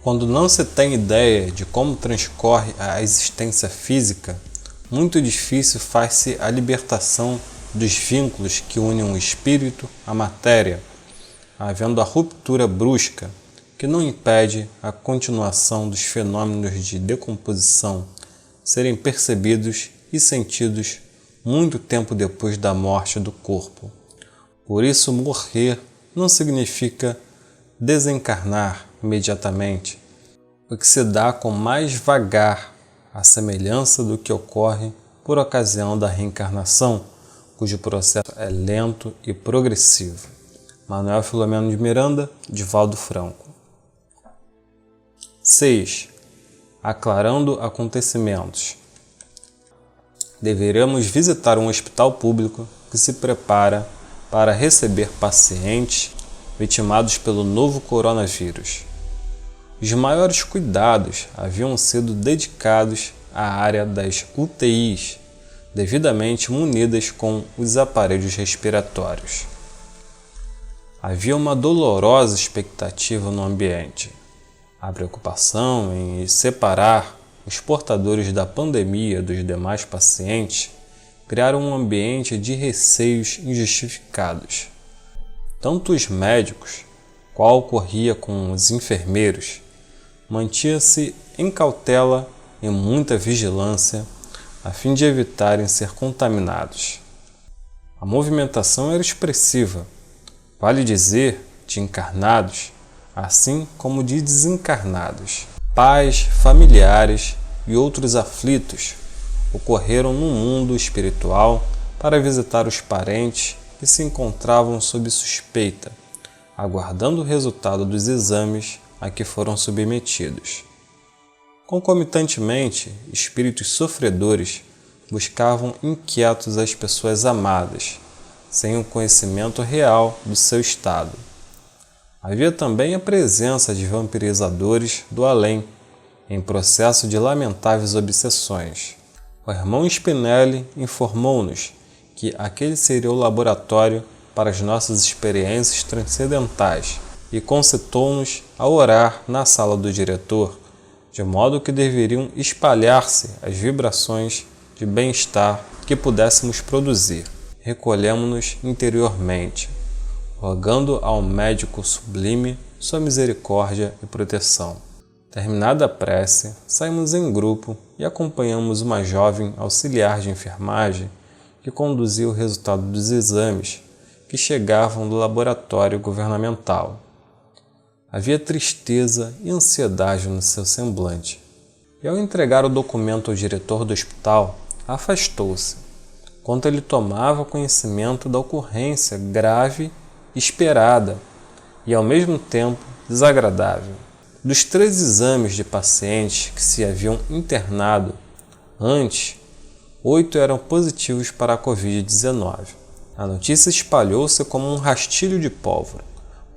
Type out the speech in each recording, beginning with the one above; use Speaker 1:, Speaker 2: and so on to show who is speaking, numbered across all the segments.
Speaker 1: Quando não se tem ideia de como transcorre a existência física, muito difícil faz-se a libertação dos vínculos que unem o espírito à matéria, havendo a ruptura brusca, que não impede a continuação dos fenômenos de decomposição serem percebidos e sentidos muito tempo depois da morte do corpo. Por isso, morrer não significa desencarnar imediatamente, o que se dá com mais vagar a semelhança do que ocorre por ocasião da reencarnação, cujo processo é lento e progressivo. Manuel Filomeno de Miranda, Divaldo Franco. 6. Aclarando acontecimentos. Deveremos visitar um hospital público que se prepara para receber pacientes vitimados pelo novo coronavírus. Os maiores cuidados haviam sido dedicados à área das UTIs, devidamente munidas com os aparelhos respiratórios. Havia uma dolorosa expectativa no ambiente. A preocupação em separar os portadores da pandemia dos demais pacientes criaram um ambiente de receios injustificados. Tanto os médicos, qual ocorria com os enfermeiros, mantinha-se em cautela e muita vigilância a fim de evitarem ser contaminados. A movimentação era expressiva, vale dizer, de encarnados, assim como de desencarnados. Pais, familiares e outros aflitos ocorreram no mundo espiritual para visitar os parentes que se encontravam sob suspeita, aguardando o resultado dos exames a que foram submetidos. Concomitantemente, espíritos sofredores buscavam inquietos as pessoas amadas, sem o conhecimento real do seu estado. Havia também a presença de vampirizadores do além, em processo de lamentáveis obsessões. O irmão Spinelli informou-nos que aquele seria o laboratório para as nossas experiências transcendentais e concitou-nos a orar na sala do diretor, de modo que deveriam espalhar-se as vibrações de bem-estar que pudéssemos produzir. Recolhemos-nos interiormente, rogando ao médico sublime sua misericórdia e proteção. Terminada a prece, saímos em grupo e acompanhamos uma jovem auxiliar de enfermagem que conduzia o resultado dos exames que chegavam do laboratório governamental. Havia tristeza e ansiedade no seu semblante, e ao entregar o documento ao diretor do hospital, afastou-se, enquanto ele tomava conhecimento da ocorrência grave esperada e, ao mesmo tempo, desagradável. Dos 3 exames de pacientes que se haviam internado antes, 8 eram positivos para a Covid-19. A notícia espalhou-se como um rastilho de pólvora,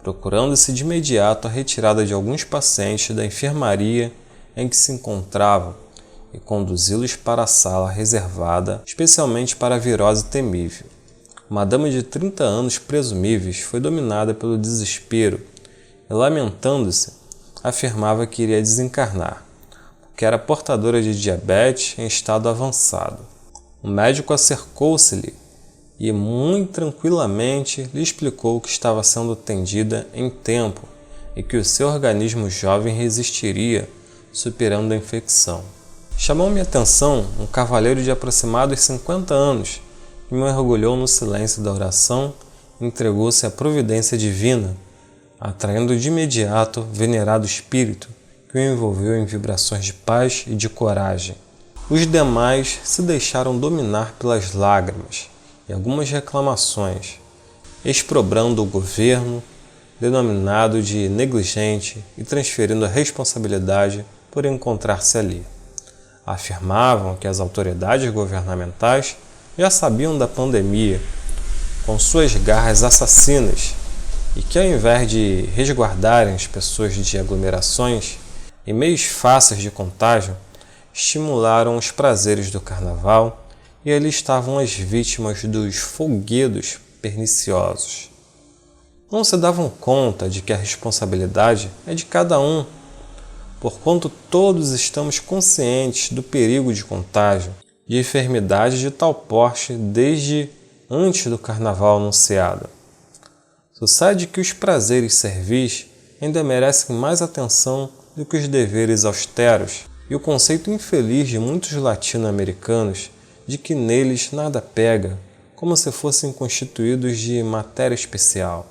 Speaker 1: procurando-se de imediato a retirada de alguns pacientes da enfermaria em que se encontravam e conduzi-los para a sala reservada especialmente para a virose temível. Uma dama de 30 anos presumíveis foi dominada pelo desespero e, lamentando-se, afirmava que iria desencarnar, porque era portadora de diabetes em estado avançado. O médico acercou-se-lhe e, muito tranquilamente, lhe explicou que estava sendo atendida em tempo e que o seu organismo jovem resistiria, superando a infecção. Chamou-me a atenção um cavalheiro de aproximados 50 anos, que me mergulhou no silêncio da oração e entregou-se à providência divina, atraindo de imediato o venerado espírito que o envolveu em vibrações de paz e de coragem. Os demais se deixaram dominar pelas lágrimas e algumas reclamações, exprobrando o governo, denominado de negligente e transferindo a responsabilidade por encontrar-se ali. Afirmavam que as autoridades governamentais já sabiam da pandemia, com suas garras assassinas, e que, ao invés de resguardarem as pessoas de aglomerações e meios fáceis de contágio, estimularam os prazeres do carnaval e ali estavam as vítimas dos folguedos perniciosos. Não se davam conta de que a responsabilidade é de cada um. porquanto todos estamos conscientes do perigo de contágio de enfermidade de tal porte desde antes do carnaval anunciado. Sucede que os prazeres servis ainda merecem mais atenção do que os deveres austeros, e o conceito infeliz de muitos latino-americanos de que neles nada pega, como se fossem constituídos de matéria especial.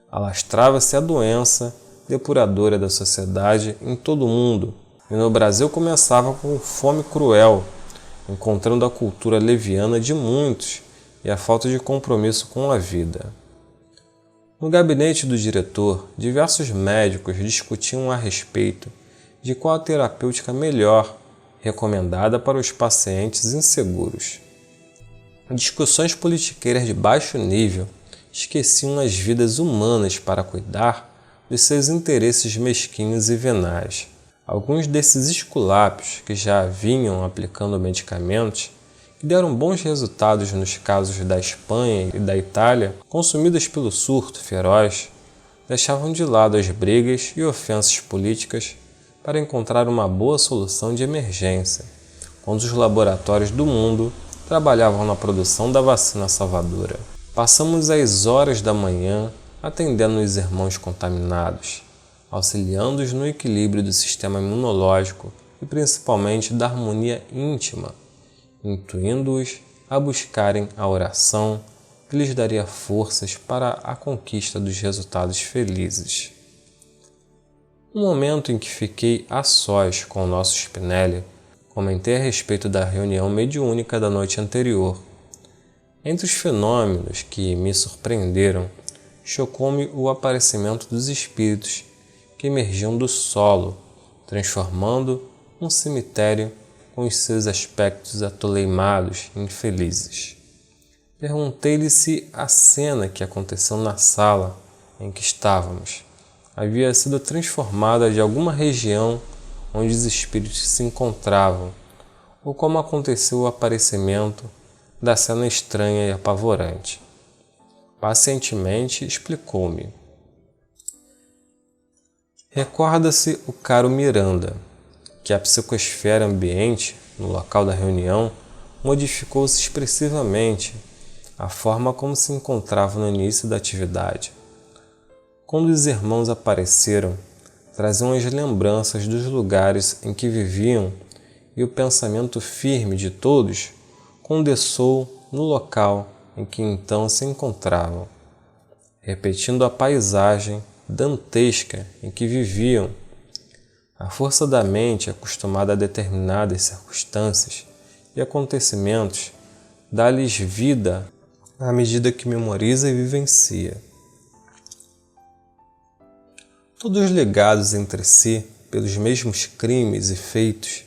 Speaker 1: Alastrava-se a doença depuradora da sociedade em todo o mundo, e no Brasil começava com fome cruel, encontrando a cultura leviana de muitos e a falta de compromisso com a vida. No gabinete do diretor, diversos médicos discutiam a respeito de qual a terapêutica melhor recomendada para os pacientes inseguros. Discussões politiqueiras de baixo nível esqueciam as vidas humanas para cuidar dos seus interesses mesquinhos e venais. Alguns desses esculápios, que já vinham aplicando medicamentos, que deram bons resultados nos casos da Espanha e da Itália, consumidas pelo surto feroz, deixavam de lado as brigas e ofensas políticas para encontrar uma boa solução de emergência, quando os laboratórios do mundo trabalhavam na produção da vacina salvadora. Passamos as horas da manhã atendendo os irmãos contaminados, auxiliando-os no equilíbrio do sistema imunológico e principalmente da harmonia íntima, intuindo-os a buscarem a oração que lhes daria forças para a conquista dos resultados felizes. No momento em que fiquei a sós com o nosso Spinelli, comentei a respeito da reunião mediúnica da noite anterior. Entre os fenômenos que me surpreenderam, chocou-me o aparecimento dos espíritos que emergiam do solo, transformando um cemitério com os seus aspectos atoleimados e infelizes. Perguntei-lhe se a cena que aconteceu na sala em que estávamos havia sido transformada de alguma região onde os espíritos se encontravam, ou como aconteceu o aparecimento da cena estranha e apavorante. Pacientemente explicou-me. Recorda-se o caro Miranda, que a psicosfera ambiente, no local da reunião, modificou-se expressivamente a forma como se encontrava no início da atividade. Quando os irmãos apareceram, traziam as lembranças dos lugares em que viviam e o pensamento firme de todos condensou no local em que então se encontravam, repetindo a paisagem dantesca em que viviam. A força da mente, acostumada a determinadas circunstâncias e acontecimentos, dá-lhes vida à medida que memoriza e vivencia. Todos ligados entre si pelos mesmos crimes e feitos,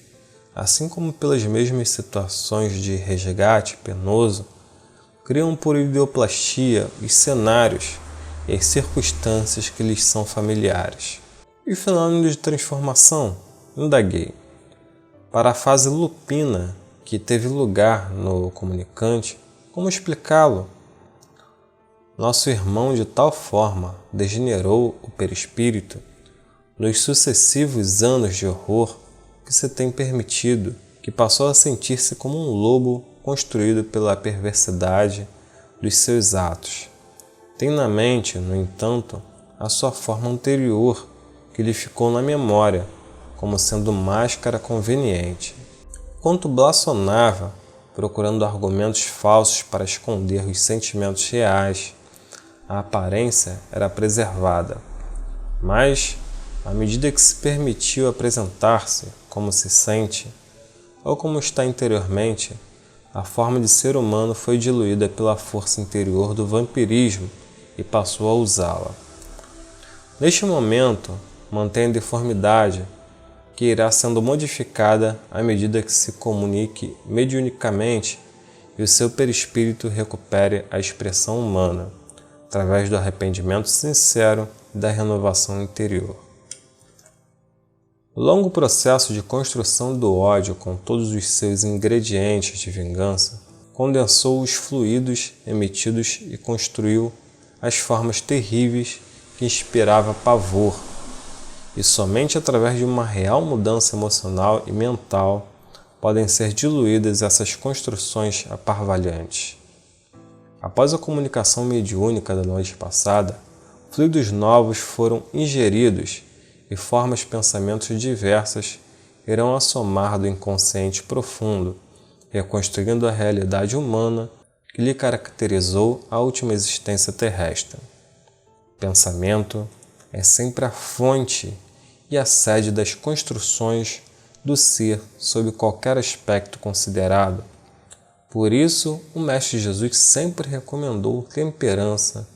Speaker 1: assim como pelas mesmas situações de resgate penoso, criam por ideoplastia os cenários e as circunstâncias que lhes são familiares. E o fenômeno de transformação? Indaguei. Para a fase lupina que teve lugar no comunicante, como explicá-lo? Nosso irmão de tal forma degenerou o perispírito nos sucessivos anos de horror que se tem permitido, que passou a sentir-se como um lobo construído pela perversidade dos seus atos. Tem na mente, no entanto, a sua forma anterior, que lhe ficou na memória, como sendo máscara conveniente. Enquanto blasonava, procurando argumentos falsos para esconder os sentimentos reais, a aparência era preservada, mas, à medida que se permitiu apresentar-se como se sente, ou como está interiormente, a forma de ser humano foi diluída pela força interior do vampirismo e passou a usá-la. Neste momento, mantém a deformidade, que irá sendo modificada à medida que se comunique mediunicamente e o seu perispírito recupere a expressão humana, através do arrependimento sincero e da renovação interior. O longo processo de construção do ódio com todos os seus ingredientes de vingança condensou os fluidos emitidos e construiu as formas terríveis que inspirava pavor, e somente através de uma real mudança emocional e mental podem ser diluídas essas construções aparvalhantes. Após a comunicação mediúnica da noite passada, fluidos novos foram ingeridos e formas de pensamentos diversas irão assomar do inconsciente profundo, reconstruindo a realidade humana que lhe caracterizou a última existência terrestre. Pensamento é sempre a fonte e a sede das construções do ser sob qualquer aspecto considerado. Por isso, o Mestre Jesus sempre recomendou temperança,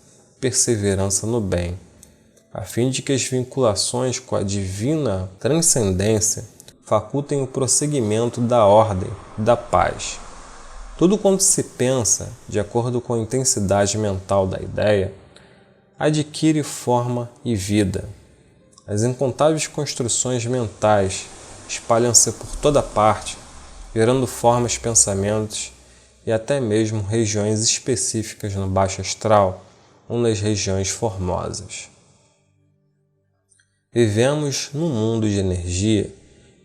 Speaker 1: perseverança no bem, a fim de que as vinculações com a divina transcendência facultem o prosseguimento da ordem e da paz. Tudo quanto se pensa, de acordo com a intensidade mental da ideia, adquire forma e vida. As incontáveis construções mentais espalham-se por toda parte, gerando formas, pensamentos e até mesmo regiões específicas no baixo astral ou nas regiões formosas. Vivemos num mundo de energia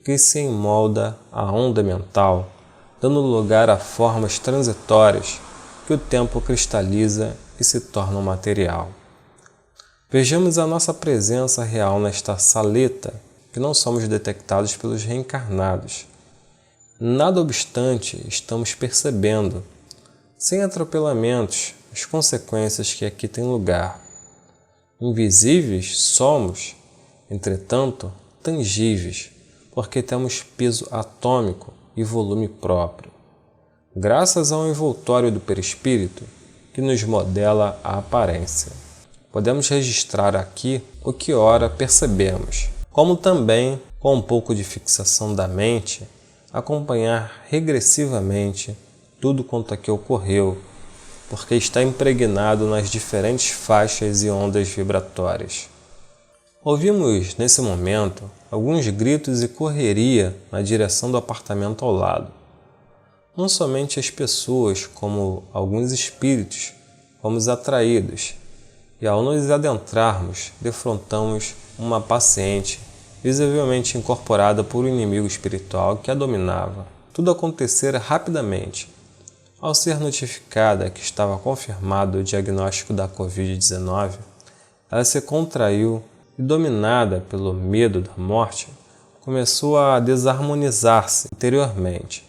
Speaker 1: que se emolda à onda mental, dando lugar a formas transitórias que o tempo cristaliza e se tornam material. Vejamos a nossa presença real nesta saleta, que não somos detectados pelos reencarnados. Nada obstante, estamos percebendo, sem atropelamentos, as consequências que aqui têm lugar. Invisíveis somos, entretanto, tangíveis, porque temos peso atômico e volume próprio, graças ao envoltório do perispírito que nos modela a aparência. Podemos registrar aqui o que ora percebemos, como também, com um pouco de fixação da mente, acompanhar regressivamente tudo quanto aqui ocorreu, porque está impregnado nas diferentes faixas e ondas vibratórias. Ouvimos, nesse momento, alguns gritos e correria na direção do apartamento ao lado. Não somente as pessoas, como alguns espíritos, fomos atraídos, e ao nos adentrarmos, defrontamos uma paciente visivelmente incorporada por um inimigo espiritual que a dominava. Tudo acontecera rapidamente. Ao ser notificada que estava confirmado o diagnóstico da Covid-19, ela se contraiu e, dominada pelo medo da morte, começou a desarmonizar-se interiormente.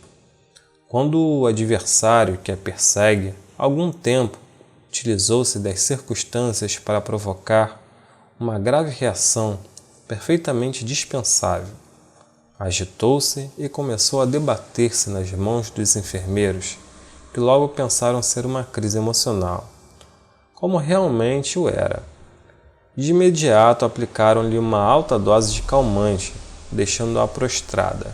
Speaker 1: Quando o adversário que a persegue, há algum tempo, utilizou-se das circunstâncias para provocar uma grave reação perfeitamente dispensável. Agitou-se e começou a debater-se nas mãos dos enfermeiros, que logo pensaram ser uma crise emocional, como realmente o era. De imediato aplicaram-lhe uma alta dose de calmante, deixando-a prostrada.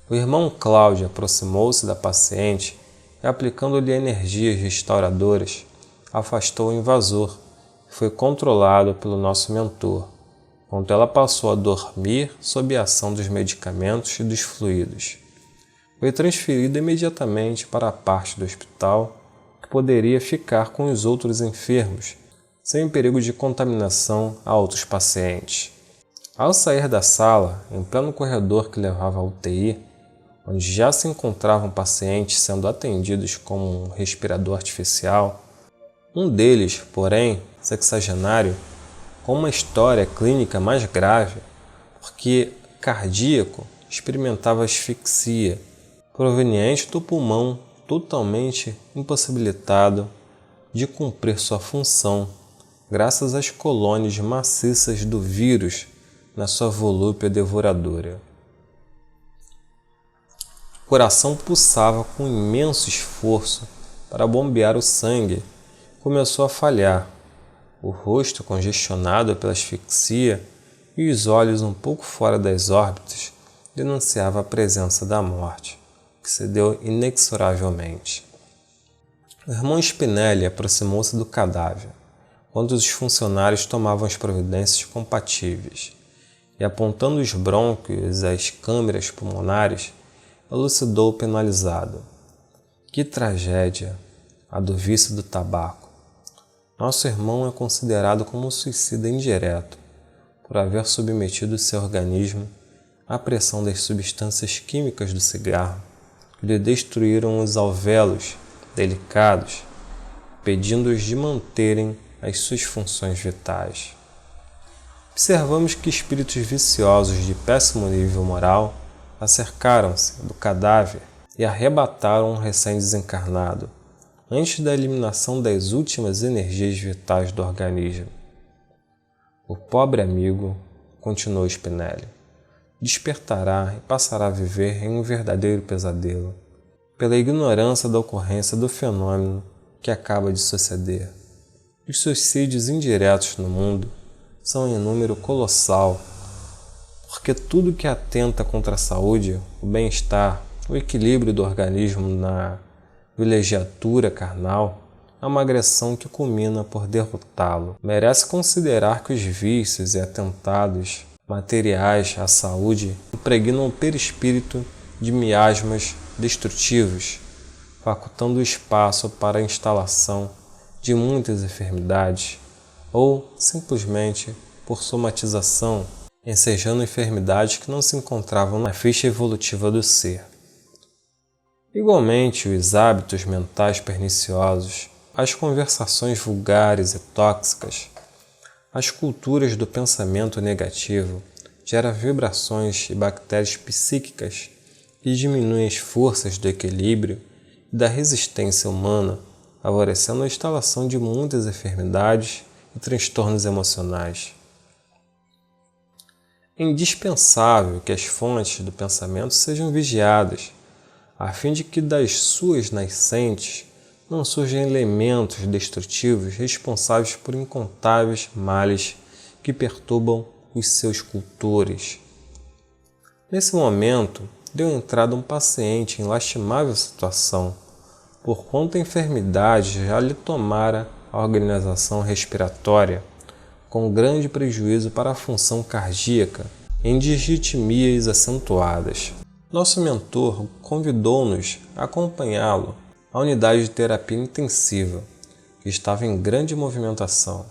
Speaker 1: O irmão Cláudio aproximou-se da paciente e, aplicando-lhe energias restauradoras, afastou o invasor e foi controlado pelo nosso mentor, enquanto ela passou a dormir sob a ação dos medicamentos e dos fluidos. Foi transferida imediatamente para a parte do hospital que poderia ficar com os outros enfermos, sem perigo de contaminação a outros pacientes. Ao sair da sala, em pleno corredor que levava à UTI, onde já se encontravam pacientes sendo atendidos com um respirador artificial, um deles, porém, sexagenário, com uma história clínica mais grave, porque cardíaco, experimentava asfixia, proveniente do pulmão totalmente impossibilitado de cumprir sua função, graças às colônias maciças do vírus na sua volúpia devoradora. O coração pulsava com imenso esforço para bombear o sangue. Começou a falhar. O rosto congestionado pela asfixia e os olhos um pouco fora das órbitas denunciava a presença da morte, que se deu inexoravelmente. O irmão Spinelli aproximou-se do cadáver, quando os funcionários tomavam as providências compatíveis, e apontando os brônquios às câmeras pulmonares, elucidou o penalizado. Que tragédia, a do vício do tabaco. Nosso irmão é considerado como um suicida indireto, por haver submetido seu organismo à pressão das substâncias químicas do cigarro, que lhe destruíram os alvéolos delicados, impedindo-os de manterem as suas funções vitais. Observamos que espíritos viciosos de péssimo nível moral acercaram-se do cadáver e arrebataram o recém-desencarnado, antes da eliminação das últimas energias vitais do organismo. O pobre amigo, continuou Spinelli, despertará e passará a viver em um verdadeiro pesadelo, pela ignorância da ocorrência do fenômeno que acaba de suceder. Os suicídios indiretos no mundo são em número colossal, porque tudo que atenta contra a saúde, o bem-estar, o equilíbrio do organismo na vilegiatura carnal é uma agressão que culmina por derrotá-lo. Merece considerar que os vícios e atentados materiais à saúde impregnam o perispírito de miasmas destrutivos, facultando espaço para a instalação de muitas enfermidades, ou, simplesmente, por somatização, ensejando enfermidades que não se encontravam na ficha evolutiva do ser. Igualmente, os hábitos mentais perniciosos, as conversações vulgares e tóxicas, as culturas do pensamento negativo geram vibrações e bactérias psíquicas que diminuem as forças do equilíbrio e da resistência humana, favorecendo a instalação de muitas enfermidades e transtornos emocionais. É indispensável que as fontes do pensamento sejam vigiadas, a fim de que das suas nascentes não surjam elementos destrutivos responsáveis por incontáveis males que perturbam os seus cultores. Nesse momento, deu entrada um paciente em lastimável situação, porquanto a enfermidade já lhe tomara a organização respiratória, com grande prejuízo para a função cardíaca, em disritmias acentuadas. Nosso mentor convidou-nos a acompanhá-lo à unidade de terapia intensiva, que estava em grande movimentação.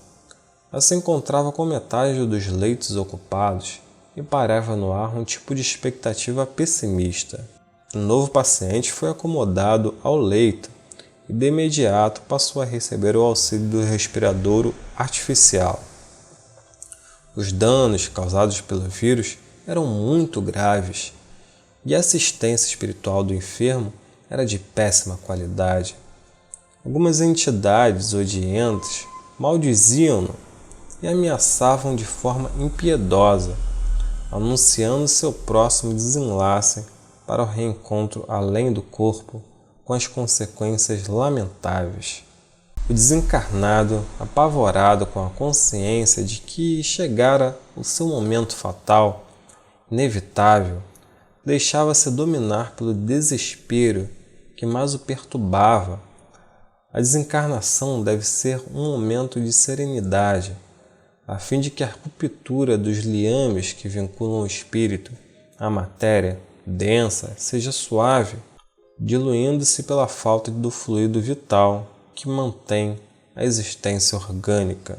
Speaker 1: Ela se encontrava com metade dos leitos ocupados e pairava no ar um tipo de expectativa pessimista. O novo paciente foi acomodado ao leito e de imediato passou a receber o auxílio do respiradouro artificial. Os danos causados pelo vírus eram muito graves e a assistência espiritual do enfermo era de péssima qualidade. Algumas entidades odientas maldiziam-no e ameaçavam de forma impiedosa, anunciando seu próximo desenlace para o reencontro além do corpo, com as consequências lamentáveis. O desencarnado, apavorado com a consciência de que chegara o seu momento fatal, inevitável, deixava-se dominar pelo desespero que mais o perturbava. A desencarnação deve ser um momento de serenidade, a fim de que a ruptura dos liames que vinculam o espírito à matéria densa seja suave, diluindo-se pela falta do fluido vital que mantém a existência orgânica.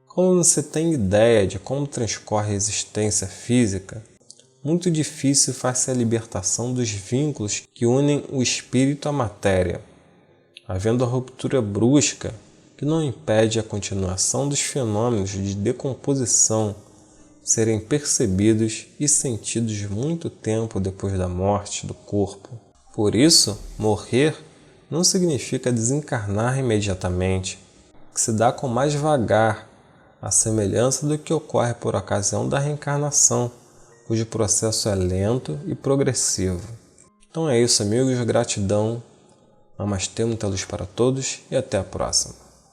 Speaker 1: Como não se tem ideia de como transcorre a existência física, muito difícil faz-se a libertação dos vínculos que unem o espírito à matéria, havendo a ruptura brusca que não impede a continuação dos fenômenos de decomposição serem percebidos e sentidos muito tempo depois da morte do corpo. Por isso, morrer não significa desencarnar imediatamente, que se dá com mais vagar, à semelhança do que ocorre por ocasião da reencarnação, cujo processo é lento e progressivo. Então é isso, amigos. Gratidão. Namastê, muita luz para todos e até a próxima.